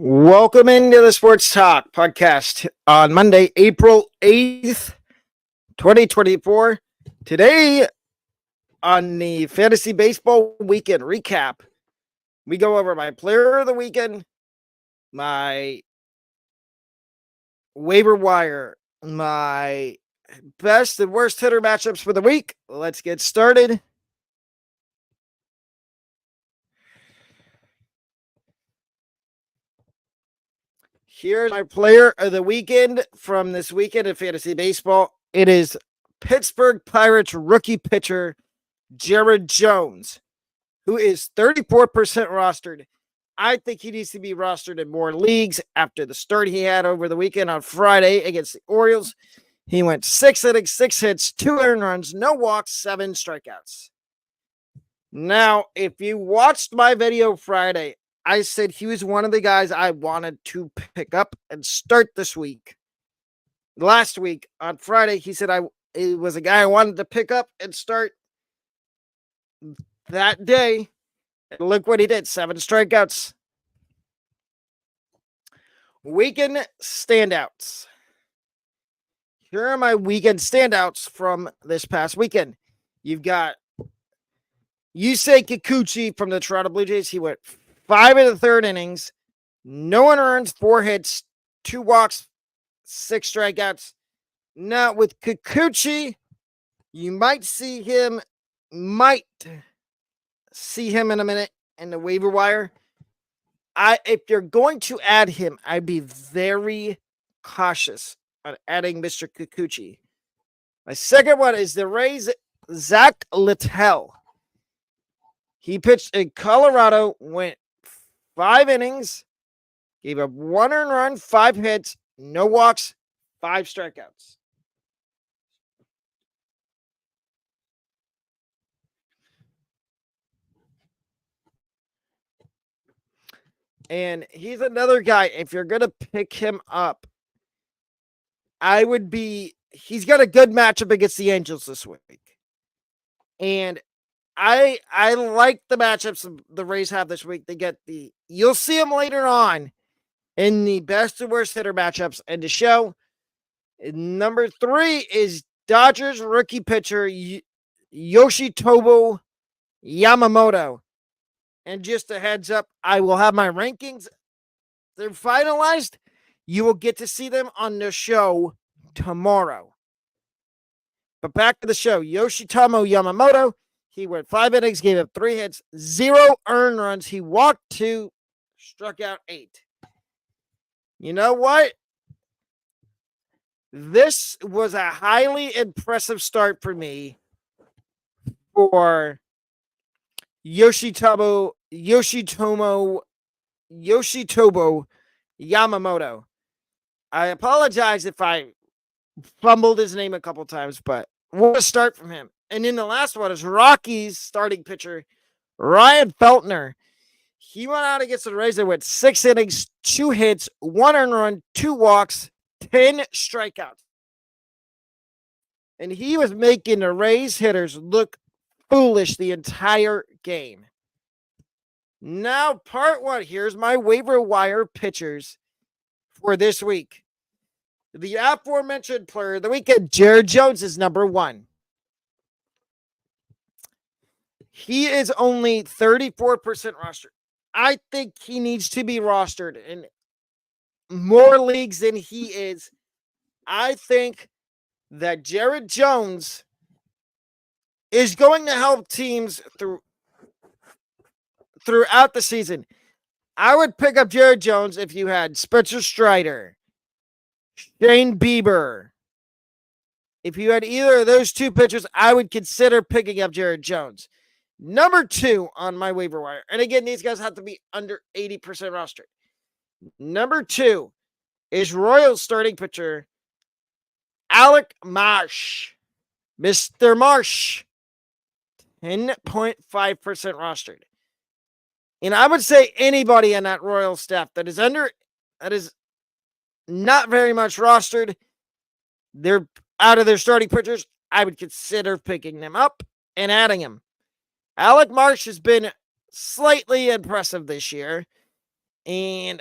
Welcome into the Sports Talk podcast on Monday, April 8th, 2024. Today, on the Fantasy Baseball Weekend recap, we go over my player of the weekend, my waiver wire, my best and worst hitter matchups for the week. Let's get started. Here's my player of the weekend from this weekend in fantasy baseball. It is Pittsburgh Pirates rookie pitcher Jared Jones, who is 34% rostered. I think he needs to be rostered in more leagues after the start he had over the weekend on Friday against the Orioles. He went 6 innings, 6 hits, 2 earned runs, no walks, 7 strikeouts. Now, if you watched my video Friday, I said he was one of the guys I wanted to pick up and start this week. Last week on Friday, he said it was a guy I wanted to pick up and start that day. And look what he did, 7 strikeouts. Weekend standouts. Here are my weekend standouts from this past weekend. You've got Yusei Kikuchi from the Toronto Blue Jays. He went 5 in the third innings, no unearned, 4 hits, 2 walks, 6 strikeouts. Now with Kikuchi, you might see him in a minute in the waiver wire. If you're going to add him, I'd be very cautious on adding Mr. Kikuchi. My second one is the Rays' Zach Littell. He pitched in Colorado, went 5 innings, gave up 1 earned run, 5 hits, no walks, 5 strikeouts. And he's another guy, if you're going to pick him up, he's got a good matchup against the Angels this week. And I like the matchups the Rays have this week. You'll see them later on in the best and worst hitter matchups and the show. Number 3 is Dodgers rookie pitcher Yoshitomo Yamamoto. And just a heads up, I will have my rankings. They're finalized. You will get to see them on the show tomorrow. But back to the show. Yoshitomo Yamamoto. He went 5 innings, gave up 3 hits, 0 earned runs. He walked 2, struck out 8. You know what? This was a highly impressive start for me for Yoshitomo Yamamoto. I apologize if I fumbled his name a couple times, but what a start from him. And then the last one is Rockies starting pitcher Ryan Feltner. He went out against the Rays and went 6 innings, 2 hits, 1 earned run, 2 walks, 10 strikeouts. And he was making the Rays hitters look foolish the entire game. Now, part 1. Here's my waiver wire pitchers for this week. The aforementioned player of the weekend, Jared Jones, is number 1. He is only 34% rostered. I think he needs to be rostered in more leagues than he is. I think that Jared Jones is going to help teams throughout the season. I would pick up Jared Jones if you had Spencer Strider, Shane Bieber. If you had either of those 2 pitchers, I would consider picking up Jared Jones. Number 2 on my waiver wire. And again, these guys have to be under 80% rostered. Number 2 is Royals starting pitcher Alec Marsh. Mr. Marsh. 10.5% rostered. And I would say anybody in that Royals staff that is not very much rostered, they're out of their starting pitchers, I would consider picking them up and adding them. Alec Marsh has been slightly impressive this year, and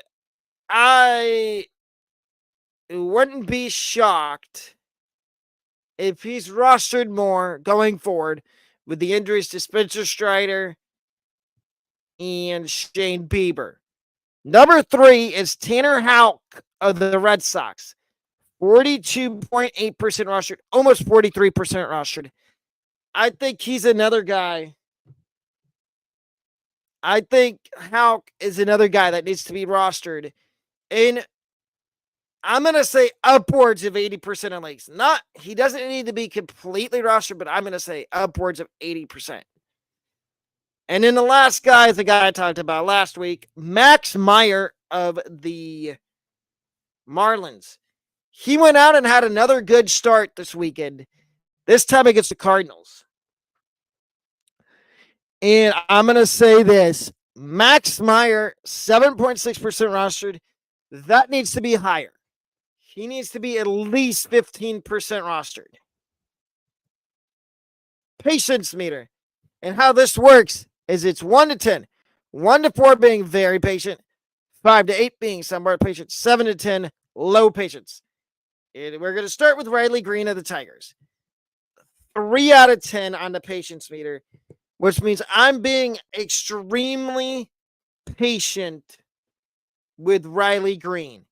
I wouldn't be shocked if he's rostered more going forward with the injuries to Spencer Strider and Shane Bieber. Number 3 is Tanner Houck of the Red Sox. 42.8% rostered, almost 43% rostered. I think he's another guy. I think Houck is another guy that needs to be rostered in, I'm going to say, upwards of 80% of leagues. He doesn't need to be completely rostered, but I'm going to say upwards of 80%. And then the last guy is the guy I talked about last week, Max Meyer of the Marlins. He went out and had another good start this weekend, this time against the Cardinals. And I'm going to say this, Max Meyer, 7.6% rostered. That needs to be higher. He needs to be at least 15% rostered. Patience meter. And how this works is it's 1 to 10. 1 to 4 being very patient. 5 to 8 being somewhat patient. 7 to 10, low patience. And we're going to start with Riley Green of the Tigers. 3 out of 10 on the patience meter, which means I'm being extremely patient with Riley Green.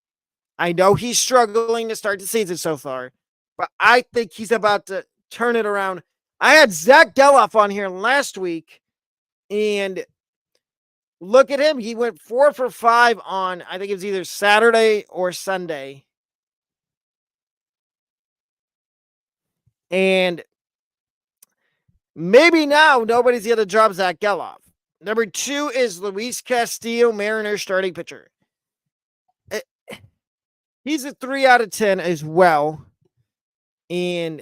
I know he's struggling to start the season so far, but I think he's about to turn it around. I had Zach Geloff on here last week, and look at him. He went 4 for 5 on, I think it was either Saturday or Sunday. And maybe now nobody's going to drop Zach Geloff. Number 2 is Luis Castillo, Mariners starting pitcher. He's a 3 out of 10 as well. And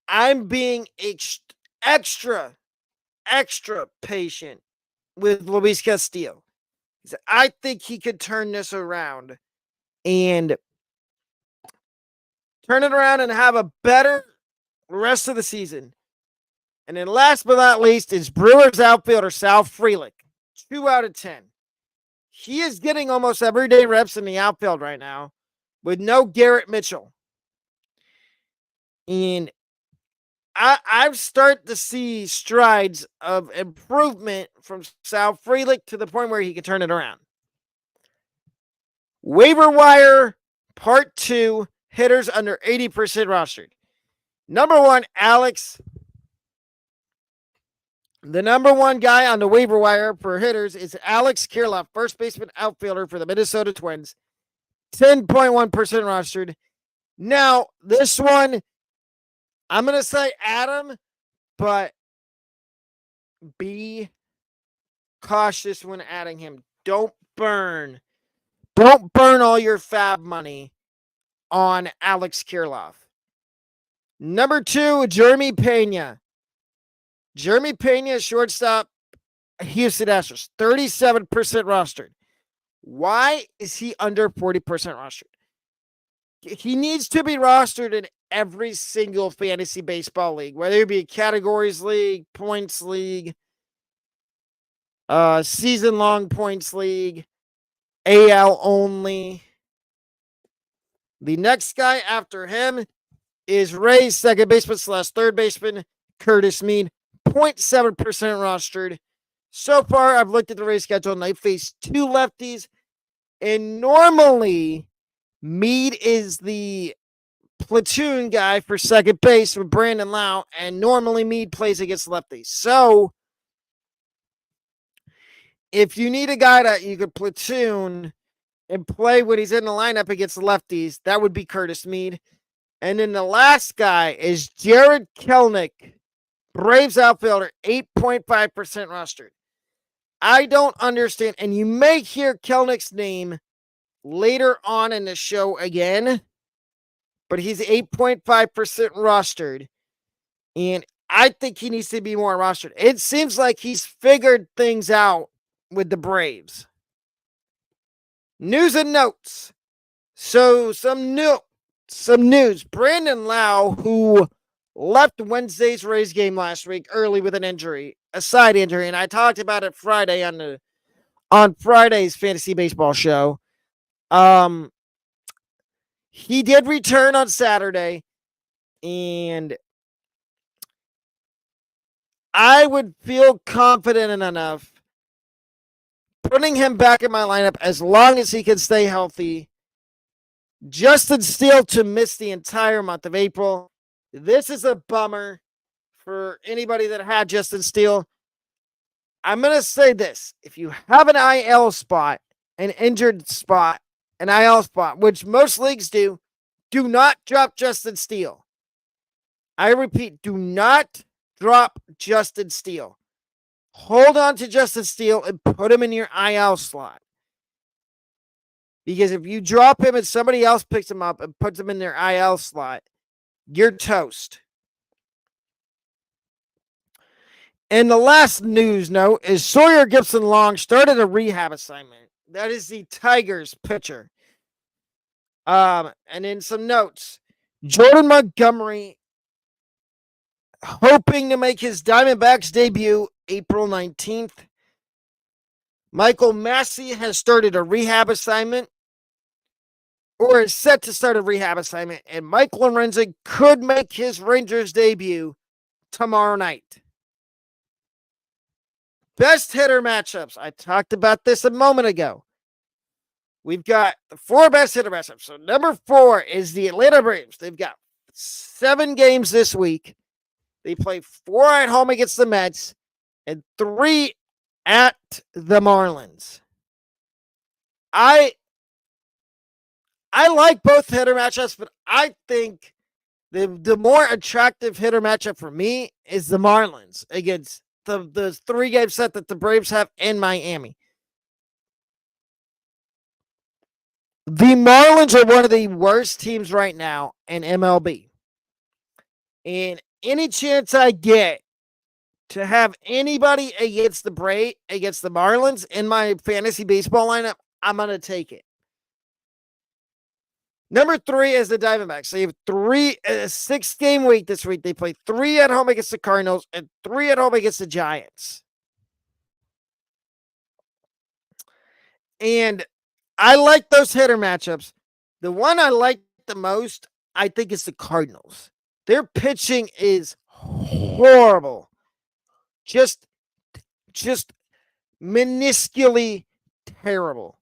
I'm being extra patient with Luis Castillo. I think he could turn this around and have a better rest of the season. And then last but not least is Brewers outfielder Sal Frelick. 2 out of 10. He is getting almost everyday reps in the outfield right now with no Garrett Mitchell. And I've started to see strides of improvement from Sal Frelick to the point where he can turn it around. Waiver wire, part 2, hitters under 80% rostered. Number 1, Alex. The number 1 guy on the waiver wire for hitters is Alex Kirilloff, first baseman outfielder for the Minnesota Twins. 10.1% rostered. Now, this one, I'm going to say Adam, but be cautious when adding him. Don't burn all your fab money on Alex Kirilloff. Number 2, Jeremy Pena. Jeremy Pena, shortstop, Houston Astros, 37% rostered. Why is he under 40% rostered? He needs to be rostered in every single fantasy baseball league, whether it be a categories league, points league, season-long points league, AL only. The next guy after him is Ray's second baseman / third baseman, Curtis Mead, 0.7% rostered. So far, I've looked at the Rays schedule and they face 2 lefties. And normally, Mead is the platoon guy for second base with Brandon Lau. And normally, Mead plays against lefties. So, if you need a guy that you could platoon and play when he's in the lineup against lefties, that would be Curtis Mead. And then the last guy is Jared Kelenic, Braves outfielder, 8.5% rostered. I don't understand, and you may hear Kelnic's name later on in the show again, but he's 8.5% rostered, and I think he needs to be more rostered. It seems like he's figured things out with the Braves. News and notes. So some news. Brandon Lau, who left Wednesday's Rays game last week early with an injury, a side injury, and I talked about it Friday on on Friday's fantasy baseball show. He did return on Saturday, and I would feel confident enough putting him back in my lineup as long as he can stay healthy. Justin Steele to miss the entire month of April. This is a bummer for anybody that had Justin Steele. I'm going to say this. If you have an IL spot, an injured spot, an IL spot, which most leagues do not drop Justin Steele. I repeat, do not drop Justin Steele. Hold on to Justin Steele and put him in your IL slot. Because if you drop him and somebody else picks him up and puts him in their IL slot, you're toast. And the last news note is Sawyer Gibson-Long started a rehab assignment. That is the Tigers pitcher. And in some notes, Jordan Montgomery hoping to make his Diamondbacks debut April 19th. Michael Massey has started a rehab assignment, or is set to start a rehab assignment, and Mike Lorenzen could make his Rangers debut tomorrow night. Best hitter matchups. I talked about this a moment ago. We've got the 4 best hitter matchups. So number 4 is the Atlanta Braves. They've got 7 games this week. They play 4 at home against the Mets and 3 at the Marlins. I like both hitter matchups, but I think the more attractive hitter matchup for me is the Marlins against the 3-game set that the Braves have in Miami. The Marlins are one of the worst teams right now in MLB. And any chance I get to have anybody against the Marlins in my fantasy baseball lineup, I'm going to take it. Number 3 is the Diamondbacks. They have 6-game week this week. They play 3 at home against the Cardinals and 3 at home against the Giants. And I like those hitter matchups. The one I like the most, I think, is the Cardinals. Their pitching is horrible. Just minusculely terrible.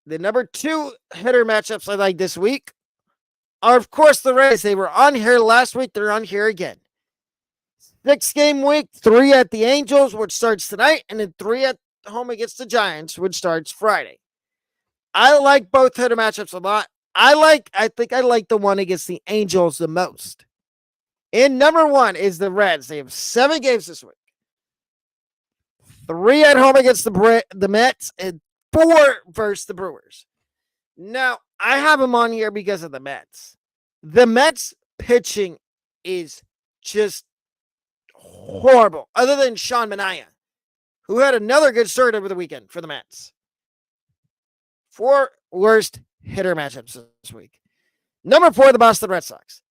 The number 2 hitter matchups I like this week are, of course, the Rays. They were on here last week. They're on here again. 6-game week, 3 at the Angels, which starts tonight, and then 3 at home against the Giants, which starts Friday. I like both hitter matchups a lot. I think I like the one against the Angels the most. And number 1 is the Reds. They have 7 games this week. 3 at home against the Mets and 4 versus the Brewers. Now, I have them on here because of the Mets. The Mets pitching is just horrible, other than Sean Manaea, who had another good start over the weekend for the Mets. 4 worst hitter matchups this week. Number 4, the Boston Red Sox.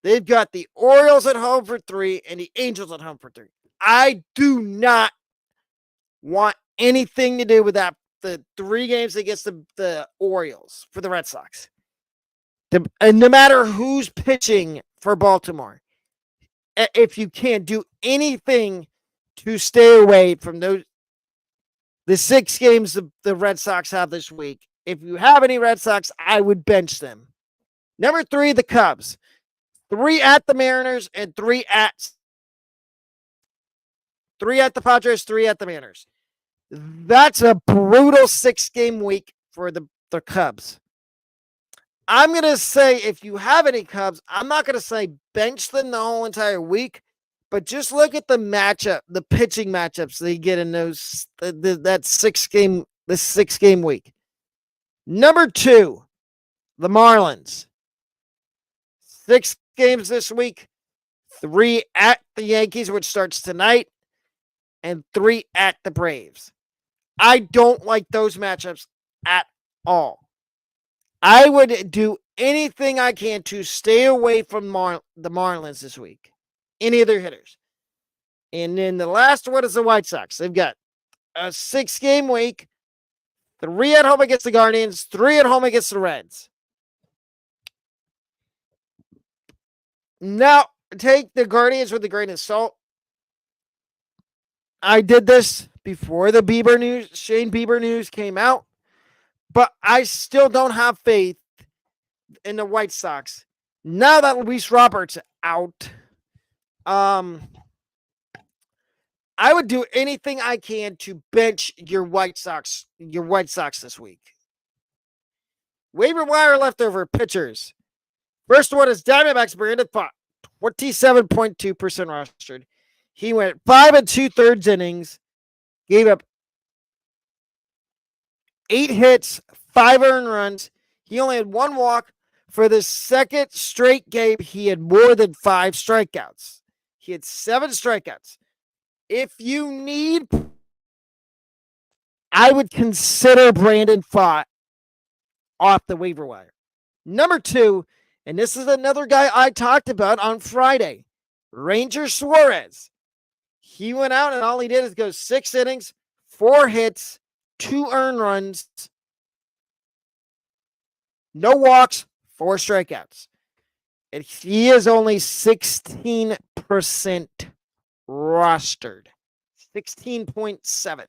They've got the Orioles at home for 3 and the Angels at home for 3. I do not want anything to do with that. The 3 games against the Orioles for the Red Sox. And no matter who's pitching for Baltimore, if you can't do anything to stay away from the 6 games the Red Sox have this week, if you have any Red Sox, I would bench them. Number 3, the Cubs. 3 at the Mariners and 3 at the Padres, 3 at the Mariners. That's a brutal 6-game week for the Cubs. I'm going to say, if you have any Cubs, I'm not going to say bench them the whole entire week, but just look at the pitching matchups they get in those that 6-game week. Number 2, the Marlins. 6 games this week, 3 at the Yankees, which starts tonight, and 3 at the Braves. I don't like those matchups at all. I would do anything I can to stay away from the Marlins this week. Any of their hitters. And then the last one is the White Sox. They've got a 6-game week. 3 at home against the Guardians, 3 at home against the Reds. Now, take the Guardians with a grain of salt. I did this before the Shane Bieber news came out, but I still don't have faith in the White Sox. Now that Luis Roberts out, I would do anything I can to bench your White Sox this week. Waiver wire leftover pitchers. First one is Diamondbacks Brandon Pfaadt, 27.2% rostered. He went 5 2/3 innings, gave up 8 hits, 5 earned runs. He only had 1 walk. For the second straight game, he had more than 5 strikeouts. He had 7 strikeouts. If you need, I would consider Brandon Pfaadt off the waiver wire. Number 2, and this is another guy I talked about on Friday, Ranger Suarez. He went out and all he did is go 6 innings, 4 hits, 2 earned runs, no walks, 4 strikeouts. And he is only 16% rostered. 16.7.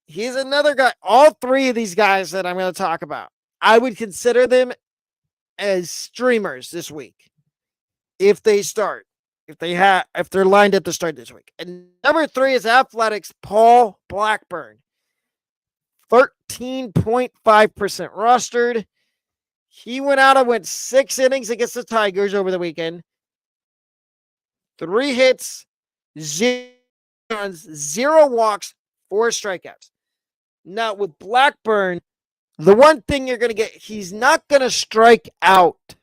He's another guy. All 3 of these guys that I'm going to talk about, I would consider them as streamers this week. If they start. If they're lined up to start this week. And number 3 is Athletics Paul Blackburn. 13.5% rostered. He went out and went 6 innings against the Tigers over the weekend. 3 hits, 0 runs, 0 walks, 4 strikeouts. Now with Blackburn, the one thing you're going to get, he's not going to strike out.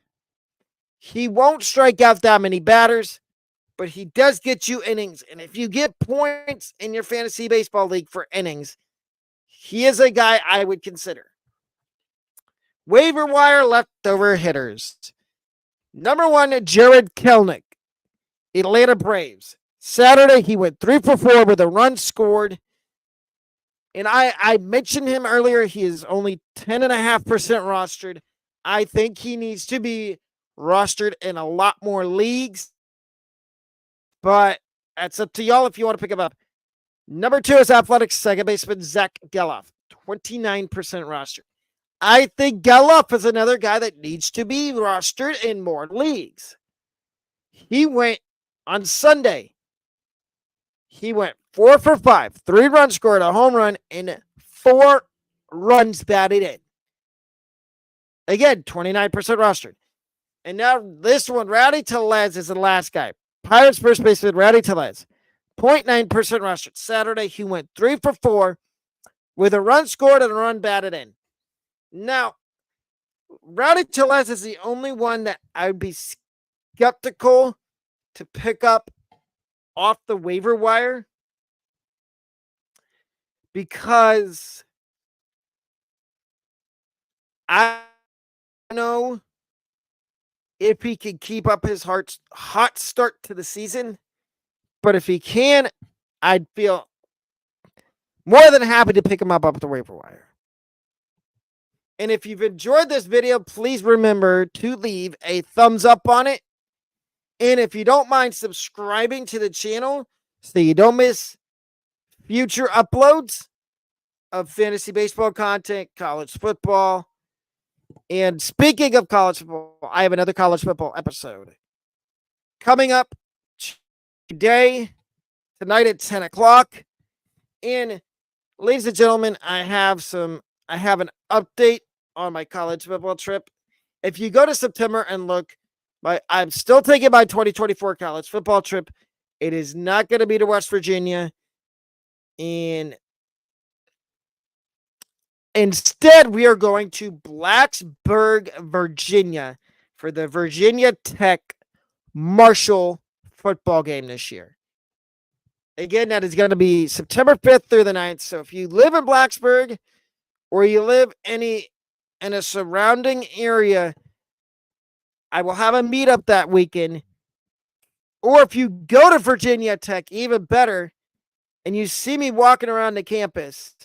He won't strike out that many batters, but he does get you innings. And if you get points in your fantasy baseball league for innings, he is a guy I would consider. Waiver wire leftover hitters. Number 1, Jared Kelenic, Atlanta Braves. Saturday, he went 3 for 4 with a run scored. And I mentioned him earlier. He is only 10.5% rostered. I think he needs to be rostered in a lot more leagues. But that's up to y'all if you want to pick him up. Number 2 is Athletics second baseman Zach Geloff, 29% rostered. I think Geloff is another guy that needs to be rostered in more leagues. He went on Sunday. He went 4 for 5, 3 runs scored, a home run, and 4 runs batted in. Again, 29% rostered. And now this one, Rowdy Tellez is the last guy. Pirates first baseman Rowdy Tellez, 0.9% rostered. Saturday, he went 3 for 4 with a run scored and a run batted in. Now, Rowdy Tellez is the only one that I would be skeptical to pick up off the waiver wire because I don't know if he can keep up his hot start to the season, but if he can, I'd feel more than happy to pick him up off the waiver wire. And if you've enjoyed this video, please remember to leave a thumbs up on it. And if you don't mind subscribing to the channel so you don't miss future uploads of fantasy baseball content, college football. And speaking of college football, I have another college football episode coming up tonight at 10 o'clock. And ladies and gentlemen, I have an update on my college football trip. If you go to September and look, I'm still taking my 2024 college football trip. It is not going to be to West Virginia. And instead, we are going to Blacksburg, Virginia for the Virginia Tech Marshall football game this year. Again, that is going to be September 5th through the 9th. So if you live in Blacksburg or you live in a surrounding area, I will have a meetup that weekend. Or if you go to Virginia Tech, even better, and you see me walking around the campus,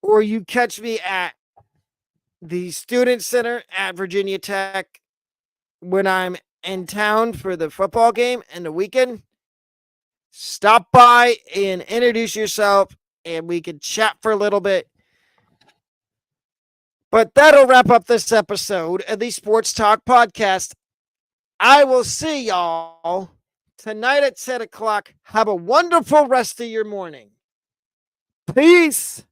or you catch me at the Student Center at Virginia Tech when I'm in town for the football game and the weekend, stop by and introduce yourself and we can chat for a little bit. But that'll wrap up this episode of the Sports Talk Podcast. I will see y'all tonight at 10 o'clock. Have a wonderful rest of your morning. Peace.